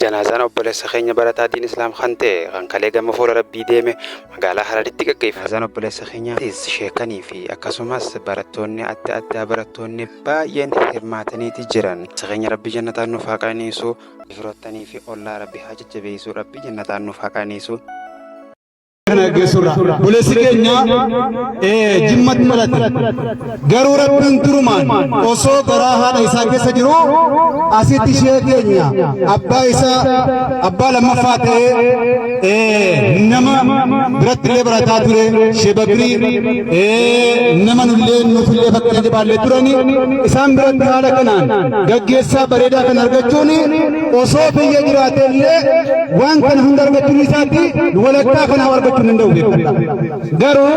Janaazaan obboleessa keenya barataa diin Islaam kan ta'e kan kalee gama fuula Rabbii deeme magaalaa Hararitti gaggeeffame. Janaazaan obboleessa keenyaatis sheekanii fi akkasumas barattoonni adda addaa barattoonni baay'een hirmaataniiti jiran. Keenya Rabbii jannataan nuuf haa qaniisu, firoottanii fi ollaa Rabbii haa jajjabeessu, Rabbii jannataan nuuf haa qaniisu. Bulesi keenya jimmat malate garuu Rabbiin turumaan osoo garaa haadha isaa keessa jiru asitti ishee keenya abbaa isaa abbaa lammaffaa ta'ee nama biratti illee barataa ture Sheebakrii nama nullee nuufillee fakkeenya jabaallee turani isaan biratti haala kanaan gaggeessaa bareedaa kan argachuun osoo biyya jiraate illee waan kana hunda argachuun isaatti walakkaa kana argachuun garuu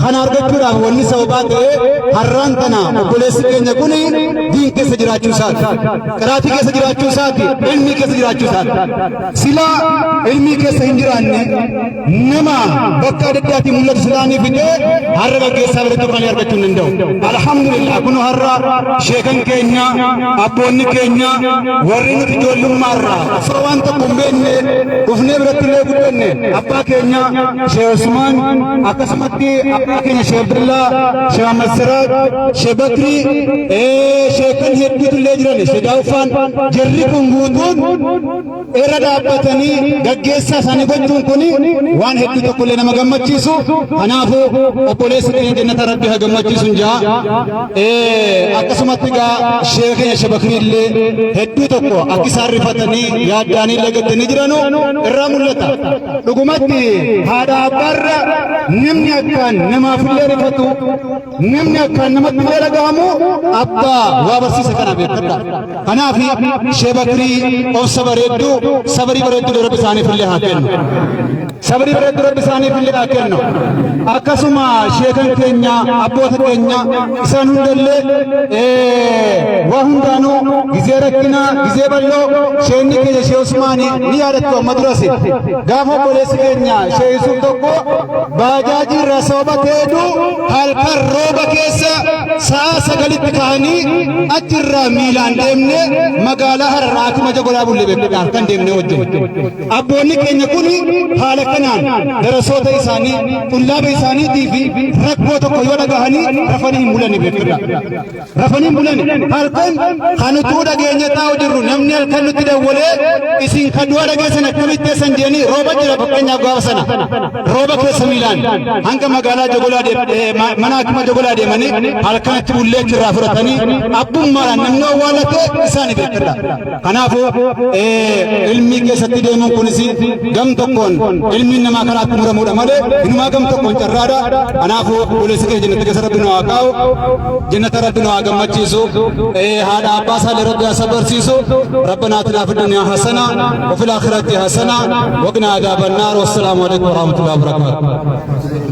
kan argachuudhaaf wanni sababaa ta'e har'aan kana obboleessi keenya kun diin keessa jiraachuu isaati, qiraatii keessa jiraachuu isaati, ilmii keessa jiraachuu isaati. Silaa ilmii keessa hin jiraanne nama bakka adda addaatiin mul'atu silaanii fidee har'a gaggeessaa biratti kan argachuu hin danda'u. Alhamdulillah kun har'a sheekan keenya abboonni keenya warri nuti ijoollummaarraa osoo waan tokko hin beekne dhufnee biratti illee guddanne abbaa keenya Sheikh Usman akkasumatti abbaa keenya Sheikh Abdullah Sheikh Masrat Sheikh Bakri sheekan hedduutu illee jiran Sheikh Daawufaan jarri kun guutuun irra dhaabbatanii gaggeessaa isaanii gochuun kun waan hedduu tokko illee nama gammachiisu. Kanaafuu obboleessi keenya jannata Rabbii haa gammachiisuun jaa akkasumatti gaa Sheikh keenya Sheikh Bakri illee hedduu tokko akka isaan rifatanii yaaddaanii illee gaddanii jiranu irraa mul'ata. Dhugumatti haadha abbaarra namni akkaan namaaf illee rifatu namni akkaan namatti illee dhagahamu abbaa waa barsiisa kana beekadha. Kanaaf Sheikh Bakrii obsa bareedduu sabrii bareedduu Rabbi isaaniif illee haa kennu. Sabrii bareedduu Rabbi isaaniif illee haa kennu. Akkasuma sheekan keenya abboota keenya isaan hundallee waa hundaanuu gizee rakkinaa gizee bal'oo sheenni keenya Sheikh Usmaan ni yaadattu amma durasi gaafa obboleessi keenya Sheikh Yusuf tokko baajaaji irraa sababa ta'eedu halkan rooba keessa sa'a 9 kahanii achirraa miilaan deemne magaalaa Hararaatti maja golaa bullee beekudhaan kan deemne wajjin. Abboonni keenya kun haala kanaan darasoota isaanii qullaaba isaaniitii fi rakkoo tokko yoo dhagahanii rafanii hin bulani beekudha. Rafanii hin bulani halkan kan utuu dhageenya taa'u jirru namni halkan nutti dawwalee isin kan du'a dhageessan akkamitti eessan jedhanii rooba jira fakkeenyaaf gaafa sana rooba keessa miilaan hanga magaalaa Jogolaa mana hakima Jogolaa deemanii halkanatti bullee irraa fudhatanii abbummaadhaan namni awwaalate isaanii beekudha. Kanaafuu ilmii keessatti deemuun kunis gam tokkoon ilmiin namaa kanaatti muramuudha malee inumaa gam tokkoon carraadha. Kanaafuu obboleessi keenya jannata keessa Rabbi nu haa kaa'u, jannata Rabbi nu haa gammachiisu, haadha abbaa isaallee Rabbi haa sabarsiisu. ربنا آتنا في الدنيا حسنة وفي الآخرة حسنة وقنا عذاب النار والسلام عليكم ورحمة الله وبركاته.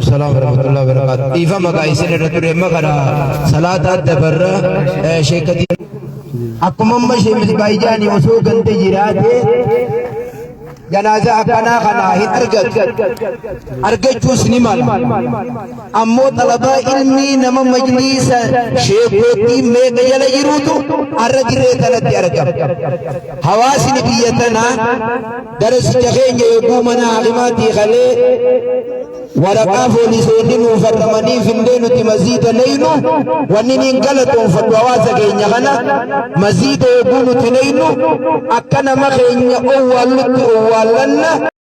السلام ورحمة الله وبركاته. إيفا مقايسين رتوري مقرا صلاة الدبر شيكتي أكم أمم شيء بايجاني وسوق أنت جراته جنازة أكنا خنا هي أرجع سني مال أمو طلبة علمي نما مجلس شيخوتي ميجا يجروتو أرجع ريتنا تيارجع حواس نبيتنا درس جهين يقومنا علماتي خلي ورقا فوليسوني مفرماني فندينو تي مزيد نينو ونينين غلطون فتوازا كينيا خنا مزيد يقولو تنينو أكنا مخينيا أولو أولنا